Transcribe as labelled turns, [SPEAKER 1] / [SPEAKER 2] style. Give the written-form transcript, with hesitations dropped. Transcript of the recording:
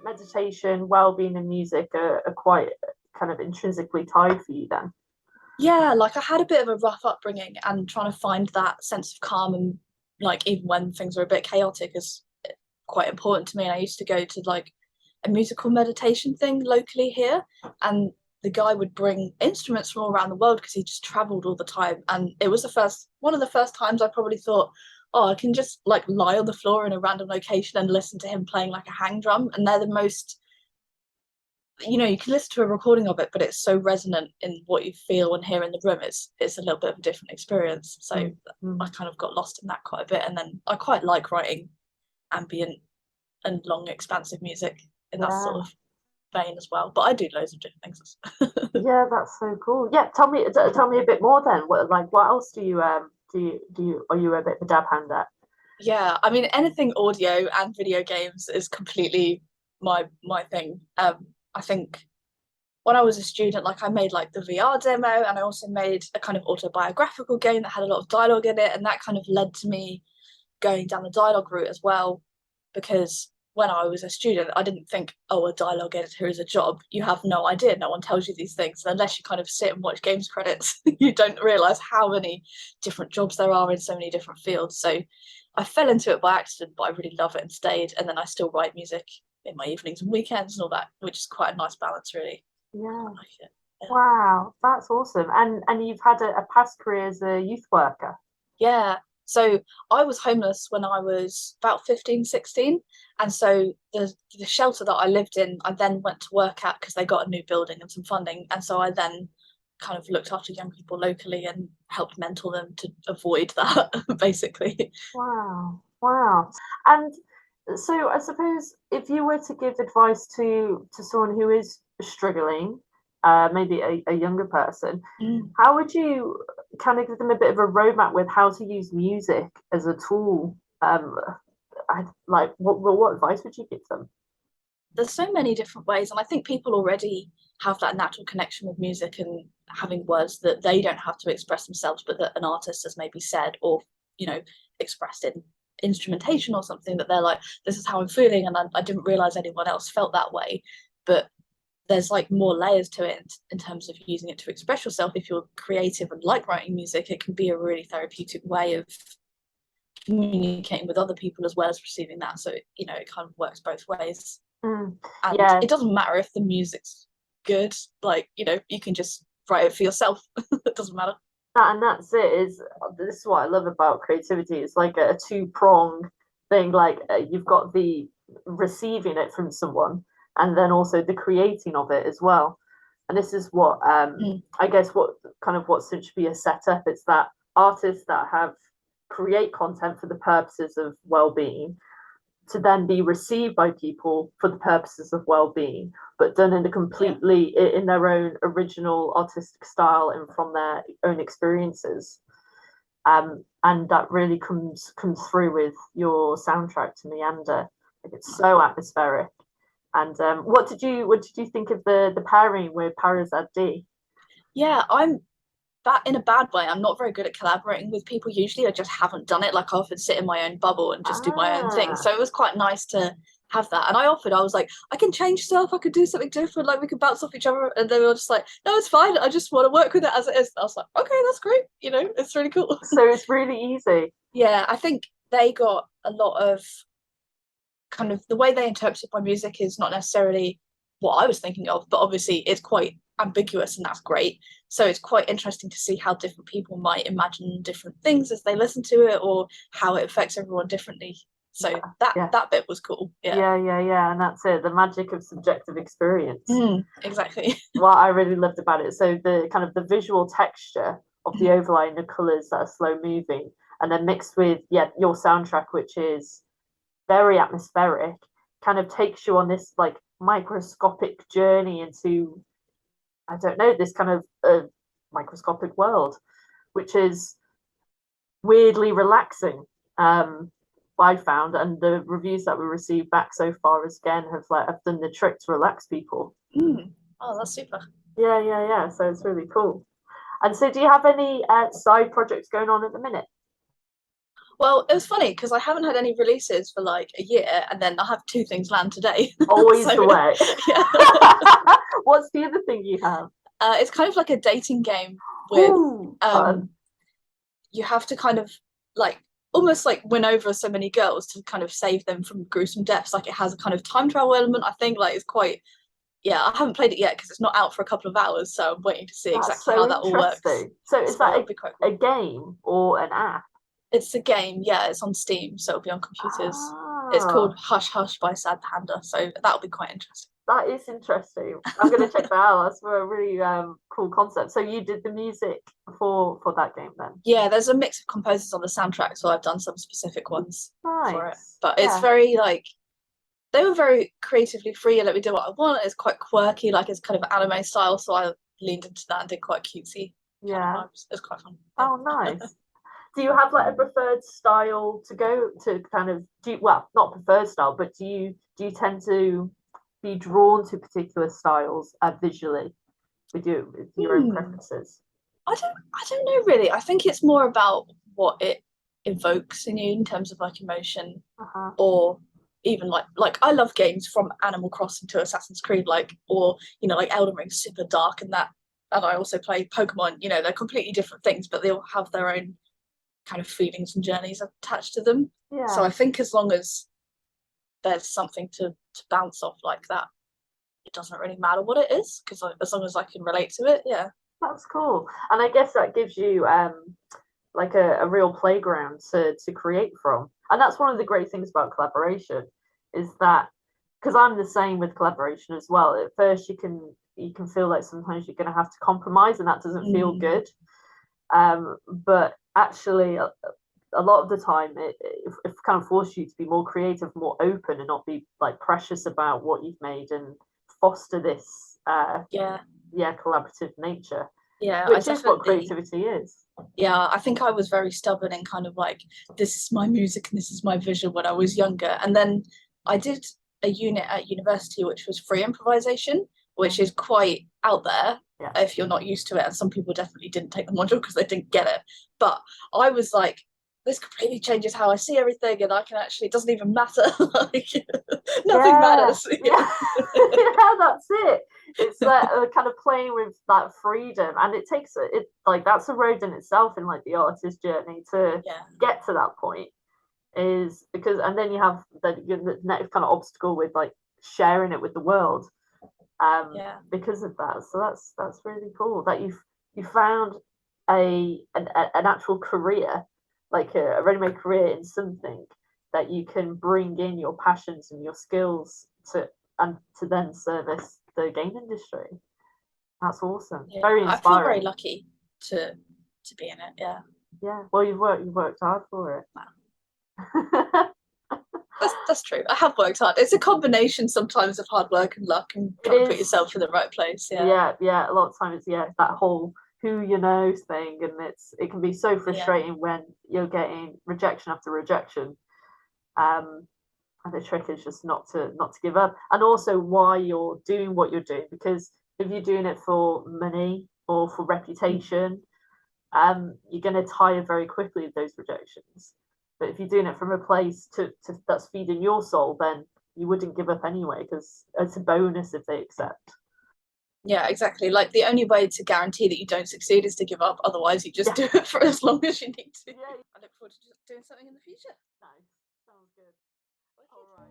[SPEAKER 1] meditation, well-being, and music are quite kind of intrinsically tied for you then?
[SPEAKER 2] Yeah, like I had a bit of a rough upbringing, and trying to find that sense of calm, and like even when things were a bit chaotic, is quite important to me. And I used to go to like a musical meditation thing locally here, and the guy would bring instruments from all around the world because he just traveled all the time. And it was the first one of the first times I probably thought, oh, I can just like lie on the floor in a random location and listen to him playing like a hang drum. And they're the most, you can listen to a recording of it, but it's so resonant in what you feel and hear in the room. It's a little bit of a different experience. So I kind of got lost in that quite a bit. And then I quite like writing ambient and long expansive music in that sort
[SPEAKER 1] Yeah.
[SPEAKER 2] of vein as well. But I do loads of different things.
[SPEAKER 1] Yeah, that's so cool. Yeah, tell me a bit more then. What else do you are you a bit of a dab hand at?
[SPEAKER 2] Yeah, I mean anything audio and video games is completely my thing. I think when I was a student, like I made like the VR demo, and I also made a kind of autobiographical game that had a lot of dialogue in it, and that kind of led to me going down the dialogue route as well, because when I was a student, I didn't think, oh, a dialogue editor is a job. You have no idea. No one tells you these things. And unless you kind of sit and watch games credits, you don't realize how many different jobs there are in so many different fields. So I fell into it by accident, but I really love it and stayed. And then I still write music in my evenings and weekends and all that, which is quite a nice balance, really.
[SPEAKER 1] Yeah.
[SPEAKER 2] I like it. Yeah.
[SPEAKER 1] Wow, that's awesome. And you've had a past career as a youth worker.
[SPEAKER 2] Yeah. So I was homeless when I was about 15, 16. And so the shelter that I lived in, I then went to work at because they got a new building and some funding. And so I then kind of looked after young people locally and helped mentor them to avoid that, basically.
[SPEAKER 1] Wow, wow. And so I suppose if you were to give advice to someone who is struggling, maybe a younger person,
[SPEAKER 2] Mm.
[SPEAKER 1] how would you kind of give them a bit of a roadmap with how to use music as a tool? What advice would you give them?
[SPEAKER 2] There's so many different ways, and I think people already have that natural connection with music and having words that they don't have to express themselves, but that an artist has maybe said or expressed in instrumentation or something, that they're like, this is how I'm feeling, and I didn't realize anyone else felt that way. But there's like more layers to it in terms of using it to express yourself. If you're creative and like writing music, it can be a really therapeutic way of communicating with other people as well as receiving that. So it kind of works both ways.
[SPEAKER 1] Mm,
[SPEAKER 2] And
[SPEAKER 1] yeah,
[SPEAKER 2] it doesn't matter if the music's good, like you can just write it for yourself. It doesn't matter.
[SPEAKER 1] that's it. This is what I love about creativity. It's like a two-prong thing. Like you've got the receiving it from someone, and then also the creating of it as well. And this is what
[SPEAKER 2] Mm.
[SPEAKER 1] I guess what Syntropy is set up. It's that artists that have create content for the purposes of well-being to then be received by people for the purposes of well-being, but done in a
[SPEAKER 2] Yeah.
[SPEAKER 1] completely in their own original artistic style and from their own experiences. And that really comes through with your soundtrack to Meander. Like it's so atmospheric. And what did you think of the pairing with Parazad D?
[SPEAKER 2] Yeah, I'm that in a bad way. I'm not very good at collaborating with people usually. I just haven't done it. Like I often sit in my own bubble and just do my own thing.
[SPEAKER 1] Ah,
[SPEAKER 2] So it was quite nice to have that. And I was like, I can change stuff, I could do something different, like we can bounce off each other. And they were just like, no, it's fine. I just want to work with it as it is. I was like, okay, that's great. It's really cool.
[SPEAKER 1] so it's really easy.
[SPEAKER 2] Yeah, I think they got a lot of kind of the way they interpreted my music is not necessarily what I was thinking of, but obviously it's quite ambiguous and that's great. So it's quite interesting to see how different people might imagine different things as they listen to it or how it affects everyone differently. So that
[SPEAKER 1] Yeah,
[SPEAKER 2] that bit was cool. Yeah.
[SPEAKER 1] yeah, and that's it. The magic of subjective experience.
[SPEAKER 2] Exactly.
[SPEAKER 1] What I really loved about it. So the kind of the visual texture of the overlay and the colours that are slow moving, and then mixed with your soundtrack, which is very atmospheric, kind of takes you on this like microscopic journey into I don't know this kind of microscopic world, which is weirdly relaxing. I found, and the reviews that we received back so far as again have done the trick to relax people.
[SPEAKER 2] Oh, that's super.
[SPEAKER 1] Yeah. So it's really cool. And so, do you have any side projects going on at the minute?
[SPEAKER 2] Well, it was funny because I haven't had any releases for like a year, and then I have two things land today.
[SPEAKER 1] Always
[SPEAKER 2] So
[SPEAKER 1] the way.
[SPEAKER 2] yeah,
[SPEAKER 1] What's the other thing you have?
[SPEAKER 2] it's kind of like a dating game with
[SPEAKER 1] Ooh, fun.
[SPEAKER 2] you have to kind of like almost like win over so many girls to kind of save them from gruesome deaths. Like it has a kind of time travel element. I think like it's quite yeah. I haven't played it yet because it's not out for a couple of hours, so I'm waiting to see
[SPEAKER 1] That's
[SPEAKER 2] exactly how
[SPEAKER 1] so
[SPEAKER 2] that all works.
[SPEAKER 1] interesting. So is
[SPEAKER 2] So
[SPEAKER 1] that
[SPEAKER 2] that'll be quite cool.
[SPEAKER 1] a game or an app?
[SPEAKER 2] It's a game, yeah. It's on Steam, so it'll be on computers. It's called
[SPEAKER 1] Ah,
[SPEAKER 2] Hush Hush by Sad Panda, so that'll be quite interesting.
[SPEAKER 1] that is interesting. I'm gonna check that out. That's a really cool concept. So you did the music for that game then?
[SPEAKER 2] Yeah, there's a mix of composers on the soundtrack, so I've done some specific ones for it.
[SPEAKER 1] Nice.
[SPEAKER 2] But it's
[SPEAKER 1] Yeah.
[SPEAKER 2] very like they were very creatively free and let me do what I want. It's quite quirky, like it's kind of anime style, so I leaned into that and did quite cutesy kind of
[SPEAKER 1] Yeah.
[SPEAKER 2] vibes. It was quite fun. Yeah.
[SPEAKER 1] Oh, nice. Do you have like a preferred style to go to kind of do you, well, not preferred style, but do you tend to be drawn to particular styles visually with your own
[SPEAKER 2] Hmm.
[SPEAKER 1] preferences?
[SPEAKER 2] I don't know really. I think it's more about what it evokes in you in terms of like emotion
[SPEAKER 1] Uh-huh.
[SPEAKER 2] or even like I love games from Animal Crossing to Assassin's Creed, like or like Elden Ring, super dark and that. And I also play Pokemon. They're completely different things, but they all have their own kind of feelings and journeys attached to them. So
[SPEAKER 1] Yeah,
[SPEAKER 2] I think as long as there's something to bounce off like that, it doesn't really matter what it is because as long as I can relate to it, yeah.
[SPEAKER 1] that's cool. And I guess that gives you like a real playground to create from. And that's one of the great things about collaboration is that because I'm the same with collaboration as well. At first you can feel like sometimes you're gonna have to compromise and that doesn't feel
[SPEAKER 2] Mm,
[SPEAKER 1] good. But actually a lot of the time it kind of forces you to be more creative, more open and not be like precious about what you've made and foster this
[SPEAKER 2] yeah,
[SPEAKER 1] yeah collaborative nature,
[SPEAKER 2] yeah, I
[SPEAKER 1] which is what
[SPEAKER 2] definitely
[SPEAKER 1] creativity is.
[SPEAKER 2] yeah, I think I was very stubborn and kind of like, this is my music and this is my vision when I was younger. And then I did a unit at university which was free improvisation, which is quite out there
[SPEAKER 1] Yeah.
[SPEAKER 2] if you're not used to it. And some people definitely didn't take the module because they didn't get it. But I was like, this completely changes how I see everything, and I can actually, it doesn't even matter. Like, nothing
[SPEAKER 1] Yeah,
[SPEAKER 2] matters.
[SPEAKER 1] yeah, yeah. That's it. It's that kind of playing with that freedom, and it takes it like that's a road in itself in like the artist's journey to
[SPEAKER 2] Yeah,
[SPEAKER 1] get to that point. Is because and then you have the next kind of obstacle with like sharing it with the world. Because of that. So that's really cool that you found an actual career, like a ready-made career in something that you can bring in your passions and your skills to then service the game industry. That's awesome.
[SPEAKER 2] yeah.
[SPEAKER 1] Very
[SPEAKER 2] I feel very
[SPEAKER 1] inspiring.
[SPEAKER 2] lucky to be in it. Yeah.
[SPEAKER 1] Yeah. Well, you've worked hard for it.
[SPEAKER 2] Wow. That's true. I have worked hard. It's a combination sometimes of hard work and luck and
[SPEAKER 1] It
[SPEAKER 2] trying to put
[SPEAKER 1] is.
[SPEAKER 2] yourself in the right place. Yeah.
[SPEAKER 1] Yeah, yeah. A lot of times, yeah, that whole who you know thing, and it can be so
[SPEAKER 2] Yeah.
[SPEAKER 1] frustrating when you're getting rejection after rejection. Um, and the trick is just not to give up, and also why you're doing what you're doing. Because if you're doing it for money or for reputation, you're going to tire very quickly of those rejections. But if you're doing it from a place to that's feeding your soul, then you wouldn't give up anyway because it's a bonus if they accept.
[SPEAKER 2] Yeah, exactly. Like the only way to guarantee that you don't succeed is to give up. Otherwise, you just
[SPEAKER 1] Yeah.
[SPEAKER 2] do it for as long as you need to.
[SPEAKER 1] Yeah.
[SPEAKER 2] I look forward to doing something in the future.
[SPEAKER 1] Nice. Sounds good. All right.